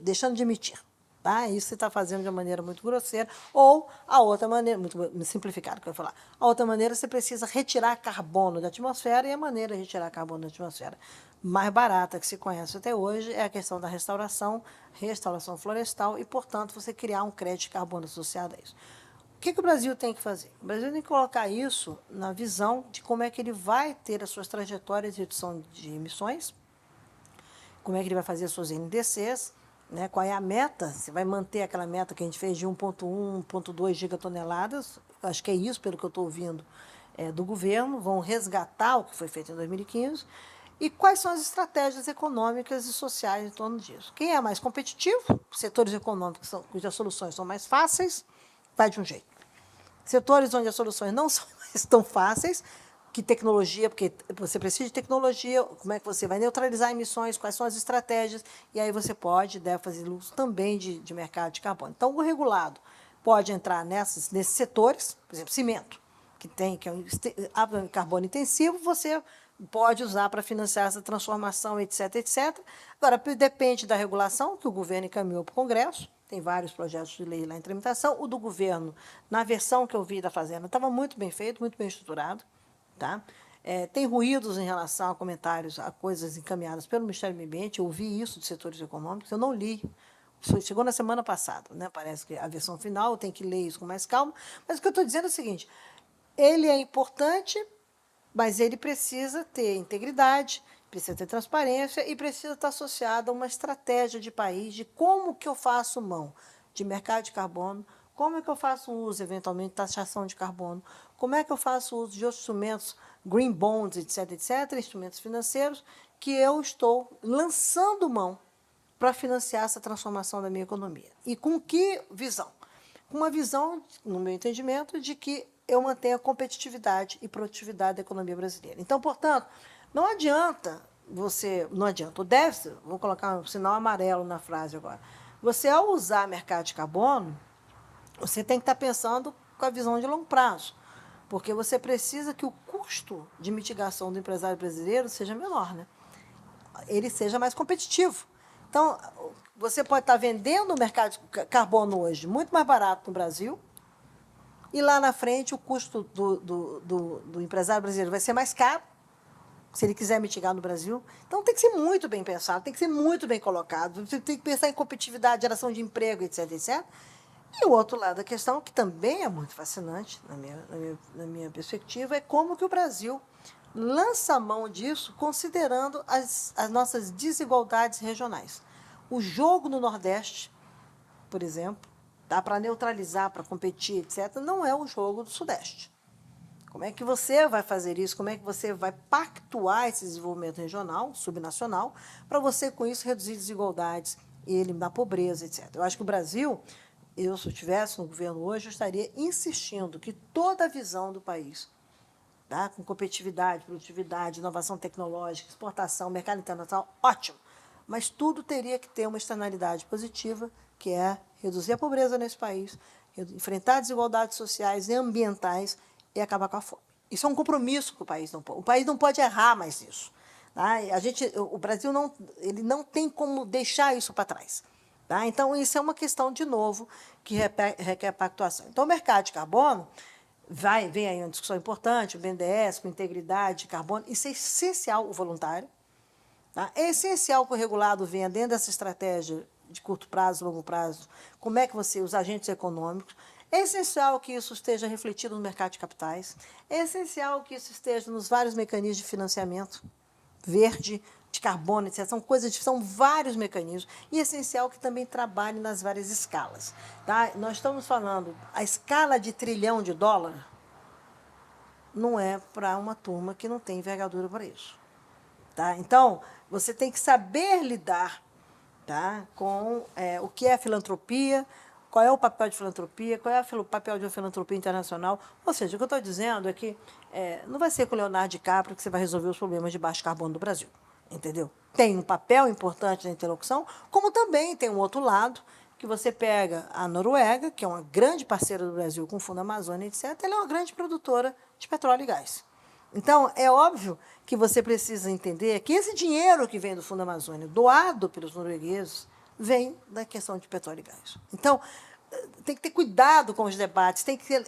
deixando de emitir. Tá? Isso você está fazendo de uma maneira muito grosseira. Ou, a outra maneira, muito simplificada, que eu ia falar, a outra maneira, você precisa retirar carbono da atmosfera, e a maneira de retirar carbono da atmosfera mais barata que se conhece até hoje é a questão da restauração florestal e, portanto, você criar um crédito de carbono associado a isso. O que o Brasil tem que fazer? O Brasil tem que colocar isso na visão de como é que ele vai ter as suas trajetórias de redução de emissões, como é que ele vai fazer as suas NDCs, né? Qual é a meta? Você vai manter aquela meta que a gente fez de 1,1, 1,2 gigatoneladas? Acho que é isso, pelo que eu estou ouvindo do governo. Vão resgatar o que foi feito em 2015. E quais são as estratégias econômicas e sociais em torno disso? Quem é mais competitivo? Setores econômicos cujas soluções são mais fáceis, vai de um jeito. Setores onde as soluções não são mais tão fáceis, que tecnologia, porque você precisa de tecnologia, como é que você vai neutralizar emissões, quais são as estratégias, e aí você pode e deve fazer uso também de mercado de carbono. Então, o regulado pode entrar nesses setores, por exemplo, cimento, que é um carbono intensivo, você pode usar para financiar essa transformação, etc, etc. Agora, depende da regulação que o governo encaminhou para o Congresso, tem vários projetos de lei lá em tramitação. O do governo, na versão que eu vi da Fazenda, estava muito bem feito, muito bem estruturado. Tá? Tem ruídos em relação a comentários, a coisas encaminhadas pelo Ministério do Meio Ambiente. Eu ouvi isso de setores econômicos, eu não li. Chegou na semana passada, né? Parece que a versão final, tem que ler isso com mais calma. Mas o que eu estou dizendo é o seguinte, ele é importante, mas ele precisa ter integridade, precisa ter transparência e precisa estar associado a uma estratégia de país de como que eu faço mão de mercado de carbono, como é que eu faço uso, eventualmente, de taxação de carbono, como é que eu faço uso de outros instrumentos, green bonds, etc., etc., instrumentos financeiros, que eu estou lançando mão para financiar essa transformação da minha economia. E com que visão? Com uma visão, no meu entendimento, de que eu mantenha a competitividade e produtividade da economia brasileira. Então, portanto, não adianta não adianta, ou deve, vou colocar um sinal amarelo na frase agora, você, ao usar mercado de carbono, você tem que estar pensando com a visão de longo prazo, porque você precisa que o custo de mitigação do empresário brasileiro seja menor, né? Ele seja mais competitivo. Então, você pode estar vendendo o mercado de carbono hoje muito mais barato no Brasil, e lá na frente o custo do empresário brasileiro vai ser mais caro, se ele quiser mitigar no Brasil. Então, tem que ser muito bem pensado, tem que ser muito bem colocado, você tem que pensar em competitividade, geração de emprego, etc, etc. E o outro lado da questão, que também é muito fascinante, na minha perspectiva, é como que o Brasil lança a mão disso, considerando as nossas desigualdades regionais. O jogo no Nordeste, por exemplo, para neutralizar, para competir, etc., não é o jogo do Sudeste. Como é que você vai fazer isso? Como é que você vai pactuar esse desenvolvimento regional, subnacional, para você, com isso, reduzir desigualdades e eliminar a pobreza, etc. Eu acho que o Brasil, se eu estivesse no governo hoje, eu estaria insistindo que toda a visão do país, tá, com competitividade, produtividade, inovação tecnológica, exportação, mercado internacional, ótimo, mas tudo teria que ter uma externalidade positiva, que é reduzir a pobreza nesse país, enfrentar desigualdades sociais e ambientais e acabar com a fome. Isso é um compromisso que o país não pode. O país não pode errar mais nisso. Tá? O Brasil ele não tem como deixar isso para trás. Tá? Então, isso é uma questão, de novo, que requer pactuação. Então, o mercado de carbono vem aí uma discussão importante, o BNDES, com integridade de carbono, isso é essencial, o voluntário. Tá? É essencial que o regulado venha dentro dessa estratégia de curto prazo, longo prazo, como é que os agentes econômicos. É essencial que isso esteja refletido no mercado de capitais. É essencial que isso esteja nos vários mecanismos de financiamento verde, de carbono, etc. São vários mecanismos. E é essencial que também trabalhe nas várias escalas. Tá? Nós estamos falando, a escala de $1 trilhão não é para uma turma que não tem envergadura para isso. Tá? Então, você tem que saber lidar, tá, com o que é filantropia, qual é o papel de filantropia, qual é o papel de uma filantropia internacional. Ou seja, o que eu estou dizendo é que não vai ser com o Leonardo DiCaprio que você vai resolver os problemas de baixo carbono do Brasil. Entendeu? Tem um papel importante na interlocução, como também tem um outro lado, que você pega a Noruega, que é uma grande parceira do Brasil com o Fundo Amazônia, etc., ela é uma grande produtora de petróleo e gás. Então, é óbvio que você precisa entender que esse dinheiro que vem do Fundo Amazônia, doado pelos noruegueses, vem da questão de petróleo e gás. Então, tem que ter cuidado com os debates.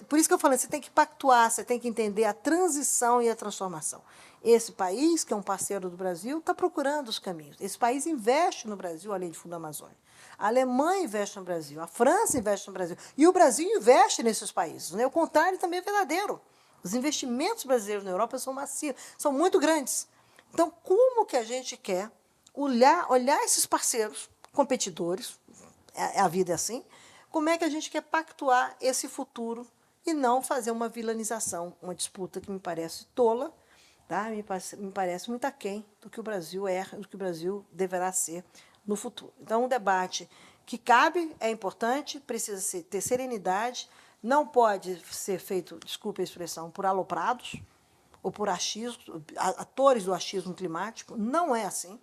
Por isso que eu falei, você tem que pactuar, você tem que entender a transição e a transformação. Esse país, que é um parceiro do Brasil, está procurando os caminhos. Esse país investe no Brasil, além do Fundo Amazônia. A Alemanha investe no Brasil, a França investe no Brasil, e o Brasil investe nesses países. Né? O contrário também é verdadeiro. Os investimentos brasileiros na Europa são macios, são muito grandes. Então, como que a gente quer olhar esses parceiros, competidores, a vida é assim, como é que a gente quer pactuar esse futuro e não fazer uma vilanização, uma disputa que me parece tola, tá? Me parece muito aquém do que o Brasil do que o Brasil deverá ser no futuro. Então, um debate que cabe, é importante, precisa ter serenidade, não pode ser feito, desculpe a expressão, por aloprados ou por atores do achismo climático. Não é assim.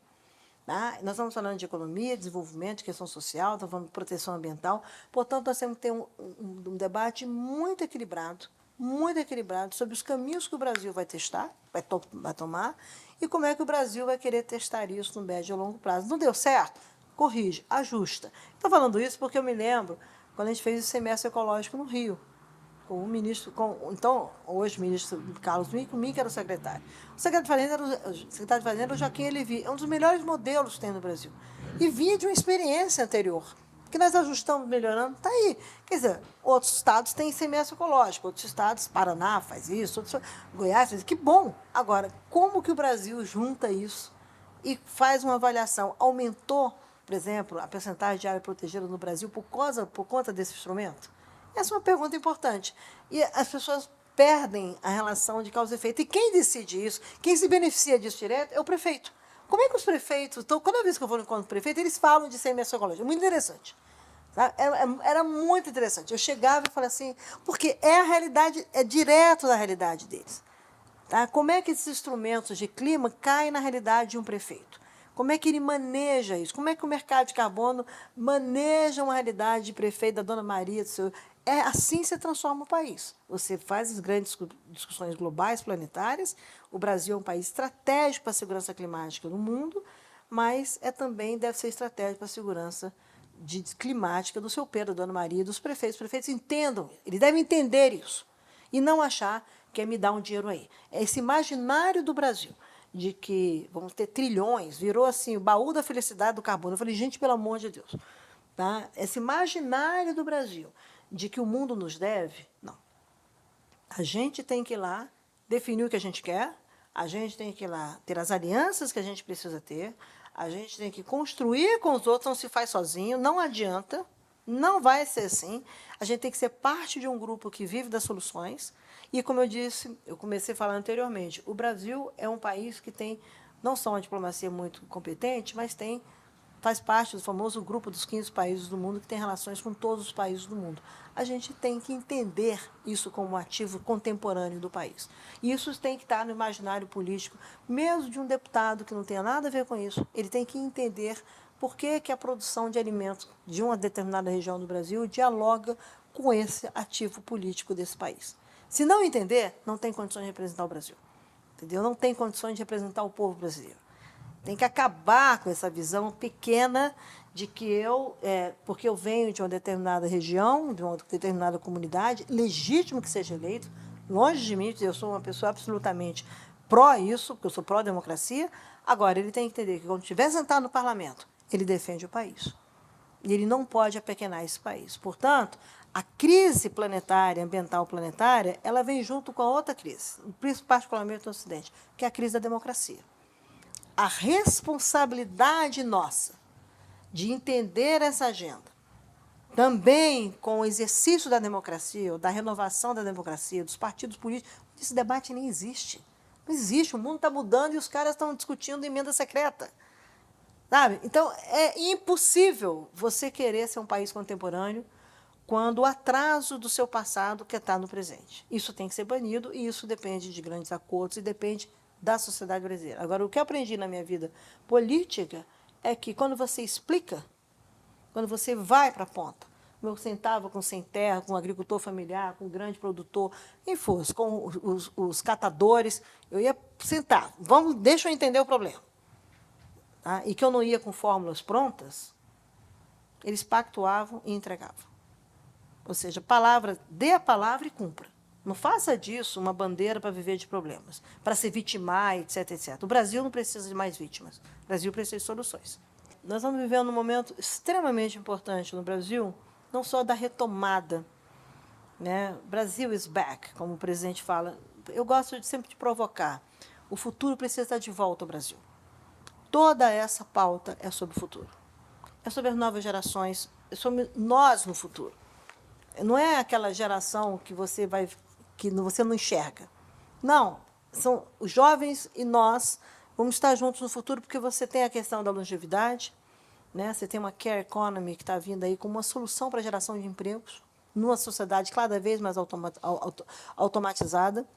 Tá? Nós estamos falando de economia, desenvolvimento, de questão social, estamos falando de proteção ambiental. Portanto, nós temos que ter um debate muito equilibrado, muito equilibrado sobre os caminhos que o Brasil vai vai tomar, e como é que o Brasil vai querer testar isso no médio e longo prazo. Não deu certo? Corrige, ajusta. Estou falando isso porque eu me lembro quando a gente fez o semestre ecológico no Rio, com o ministro, então, hoje o ministro Carlos Micco, que era o secretário. O secretário de Fazenda era o Joaquim Elivy, é um dos melhores modelos que tem no Brasil. E vinha de uma experiência anterior, que nós ajustamos, melhorando, está aí. Quer dizer, outros estados têm semestre ecológico, outros estados, Paraná faz isso, Goiás faz isso, que bom. Agora, como que o Brasil junta isso e faz uma avaliação? Aumentou, por exemplo, a percentagem de área protegida no Brasil por conta desse instrumento? Essa é uma pergunta importante. E as pessoas perdem a relação de causa e efeito. E quem decide isso, quem se beneficia disso direto, é o prefeito. Como é que os prefeitos... Então, cada vez que eu vou no encontro do prefeito, eles falam de semestre ecológico. Muito interessante. Tá? Era muito interessante. Eu chegava e falava assim, porque é a realidade, é direto da realidade deles. Tá? Como é que esses instrumentos de clima caem na realidade de um prefeito? Como é que ele maneja isso? Como é que o mercado de carbono maneja uma realidade de prefeito, da Dona Maria, do seu... É assim que se transforma o país. Você faz as grandes discussões globais, planetárias. O Brasil é um país estratégico para a segurança climática no mundo, mas também deve ser estratégico para a segurança climática do seu Pedro, da Dona Maria, dos prefeitos. Os prefeitos entendam, eles devem entender isso. E não achar que é me dar um dinheiro aí. É esse imaginário do Brasil de que vamos ter trilhões, virou assim o baú da felicidade do carbono. Eu falei, gente, pelo amor de Deus. Tá? Esse imaginário do Brasil de que o mundo nos deve, não. A gente tem que ir lá definir o que a gente quer, a gente tem que ir lá ter as alianças que a gente precisa ter, a gente tem que construir com os outros, não se faz sozinho, não adianta, não vai ser assim. A gente tem que ser parte de um grupo que vive das soluções. E, como eu disse, eu comecei a falar anteriormente, o Brasil é um país que tem não só uma diplomacia muito competente, mas faz parte do famoso grupo dos 15 países do mundo que tem relações com todos os países do mundo. A gente tem que entender isso como um ativo contemporâneo do país. E isso tem que estar no imaginário político, mesmo de um deputado que não tenha nada a ver com isso. Ele tem que entender por que a produção de alimentos de uma determinada região do Brasil dialoga com esse ativo político desse país. Se não entender, não tem condições de representar o Brasil. Entendeu? Não tem condições de representar o povo brasileiro. Tem que acabar com essa visão pequena de que porque eu venho de uma determinada região, de uma determinada comunidade, legítimo que seja eleito, longe de mim, eu sou uma pessoa absolutamente pró isso, porque eu sou pró-democracia. Agora, ele tem que entender que quando estiver sentado no parlamento, ele defende o país. E ele não pode apequenar esse país. Portanto, a crise planetária, ambiental planetária, ela vem junto com a outra crise, particularmente no Ocidente, que é a crise da democracia. A responsabilidade nossa de entender essa agenda, também com o exercício da democracia, ou da renovação da democracia, dos partidos políticos, esse debate nem existe. Não existe, o mundo está mudando e os caras estão discutindo emenda secreta. Sabe? Então, é impossível você querer ser um país contemporâneo quando o atraso do seu passado quer estar no presente. Isso tem que ser banido e isso depende de grandes acordos e depende da sociedade brasileira. Agora, o que eu aprendi na minha vida política é que quando você explica, quando você vai para a ponta, eu sentava com sem terra, com um agricultor familiar, com um grande produtor, enfim, com os catadores, eu ia sentar, deixa eu entender o problema. Tá? E que eu não ia com fórmulas prontas, eles pactuavam e entregavam. Ou seja, dê a palavra e cumpra. Não faça disso uma bandeira para viver de problemas, para se vitimar, etc, etc. O Brasil não precisa de mais vítimas. O Brasil precisa de soluções. Nós estamos vivendo um momento extremamente importante no Brasil, não só da retomada, né? Brasil is back, como o presidente fala. Eu gosto sempre de provocar. O futuro precisa estar de volta ao Brasil. Toda essa pauta é sobre o futuro. É sobre as novas gerações, é sobre nós no futuro. Não é aquela geração que você não enxerga. Não, são os jovens e nós vamos estar juntos no futuro, porque você tem a questão da longevidade, né? Você tem uma care economy que está vindo aí como uma solução para a geração de empregos numa sociedade cada vez mais automatizada.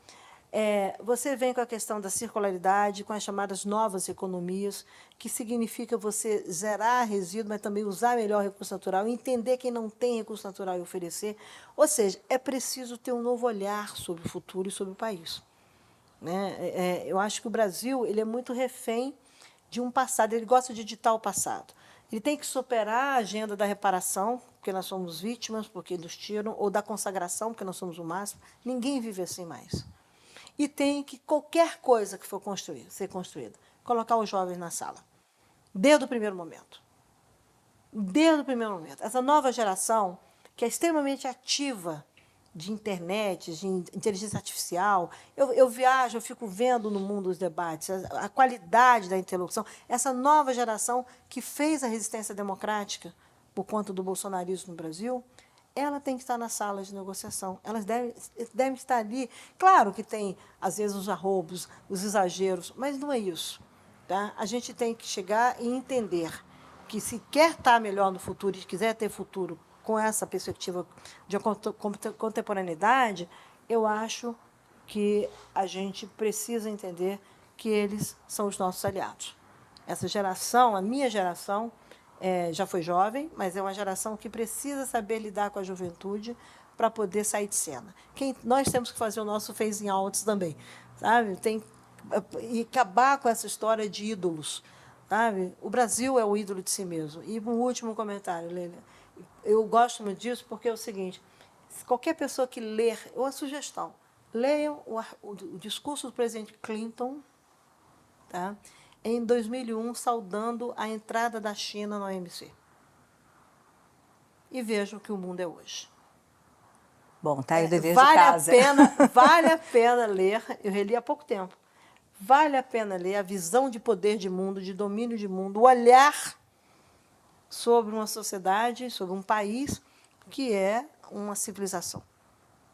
Você vem com a questão da circularidade, com as chamadas novas economias, que significa você zerar resíduo, mas também usar melhor recurso natural, entender quem não tem recurso natural e oferecer. Ou seja, é preciso ter um novo olhar sobre o futuro e sobre o país. Né? Eu acho que o Brasil ele é muito refém de um passado, ele gosta de ditar o passado. Ele tem que superar a agenda da reparação, porque nós somos vítimas, porque nos tiram, ou da consagração, porque nós somos o máximo. Ninguém vive assim mais. E tem que, qualquer coisa que for ser construída, colocar os jovens na sala, desde o primeiro momento. Desde o primeiro momento. Essa nova geração, que é extremamente ativa de internet, de inteligência artificial, eu viajo, eu fico vendo no mundo os debates, a qualidade da interlocução, essa nova geração que fez a resistência democrática por conta do bolsonarismo no Brasil, ela tem que estar nas salas de negociação. Elas devem estar ali. Claro que tem, às vezes, os arroubos, os exageros, mas não é isso. Tá? A gente tem que chegar e entender que, se quer estar melhor no futuro e quiser ter futuro com essa perspectiva de contemporaneidade, eu acho que a gente precisa entender que eles são os nossos aliados. Essa geração, a minha geração, já foi jovem, mas é uma geração que precisa saber lidar com a juventude para poder sair de cena. Nós temos que fazer o nosso phasing out também, sabe? E acabar com essa história de ídolos, sabe? O Brasil é o ídolo de si mesmo. E um último comentário, Leila. Eu gosto muito disso porque é o seguinte: qualquer pessoa que ler, ou a sugestão, leiam o discurso do presidente Clinton, tá? Em 2001, saudando a entrada da China na OMC. E vejam o que o mundo é hoje. Bom, tá aí o dever de casa. Vale a pena ler, eu reli há pouco tempo, vale a pena ler a visão de poder de mundo, de domínio de mundo, o olhar sobre uma sociedade, sobre um país que é uma civilização,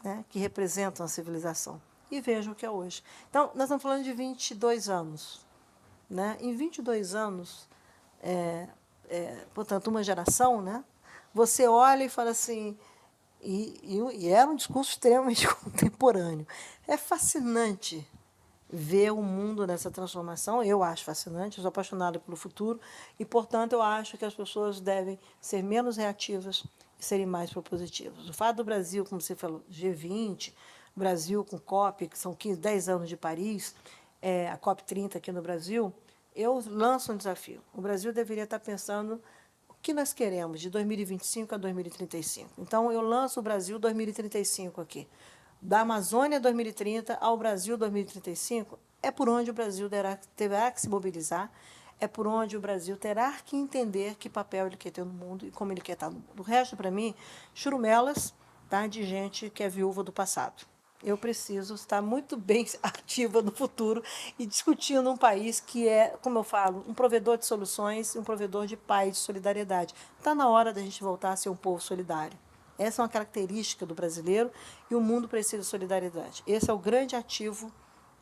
né? Que representa uma civilização. E vejam o que é hoje. Então, nós estamos falando de 22 anos. Né? Em 22 anos, portanto, uma geração, né? Você olha e fala assim, e era um discurso extremamente contemporâneo. É fascinante ver o mundo nessa transformação, eu acho fascinante, eu sou apaixonada pelo futuro, e, portanto, eu acho que as pessoas devem ser menos reativas e serem mais propositivas. O fato do Brasil, como você falou, G20, Brasil com COP, que são 10 anos de Paris, a COP30 aqui no Brasil, eu lanço um desafio. O Brasil deveria estar pensando o que nós queremos de 2025 a 2035. Então, eu lanço o Brasil 2035 aqui. Da Amazônia 2030 ao Brasil 2035, é por onde o Brasil terá que se mobilizar, é por onde o Brasil terá que entender que papel ele quer ter no mundo e como ele quer estar no mundo. O resto, para mim, churumelas, tá, de gente que é viúva do passado. Eu preciso estar muito bem ativa no futuro e discutindo um país que é, como eu falo, um provedor de soluções e um provedor de paz, de solidariedade. Está na hora da gente voltar a ser um povo solidário. Essa é uma característica do brasileiro e o mundo precisa de solidariedade. Esse é o grande ativo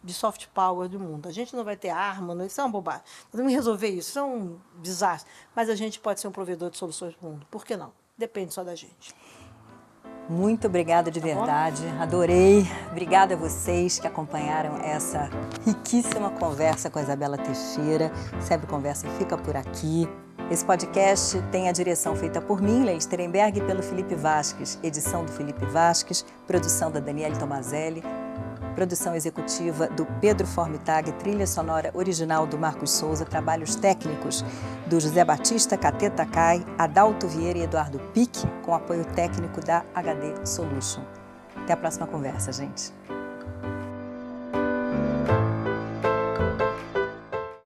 de soft power do mundo. A gente não vai ter arma, isso é uma bobagem. Nós vamos resolver isso, isso é um desastre. Mas a gente pode ser um provedor de soluções do mundo. Por que não? Depende só da gente. Muito obrigada de verdade, adorei. Obrigada a vocês que acompanharam essa riquíssima conversa com a Isabela Teixeira. SEBRE Conversa fica por aqui. Esse podcast tem a direção feita por mim, Leila Sterenberg, e pelo Felipe Vasques, edição do Felipe Vasques, produção da Daniele Tomazelli, produção executiva do Pedro Formitag, trilha sonora original do Marcos Souza, trabalhos técnicos do José Batista, Catê Takai, Adalto Vieira e Eduardo Pique, com apoio técnico da HD Solution. Até a próxima conversa, gente.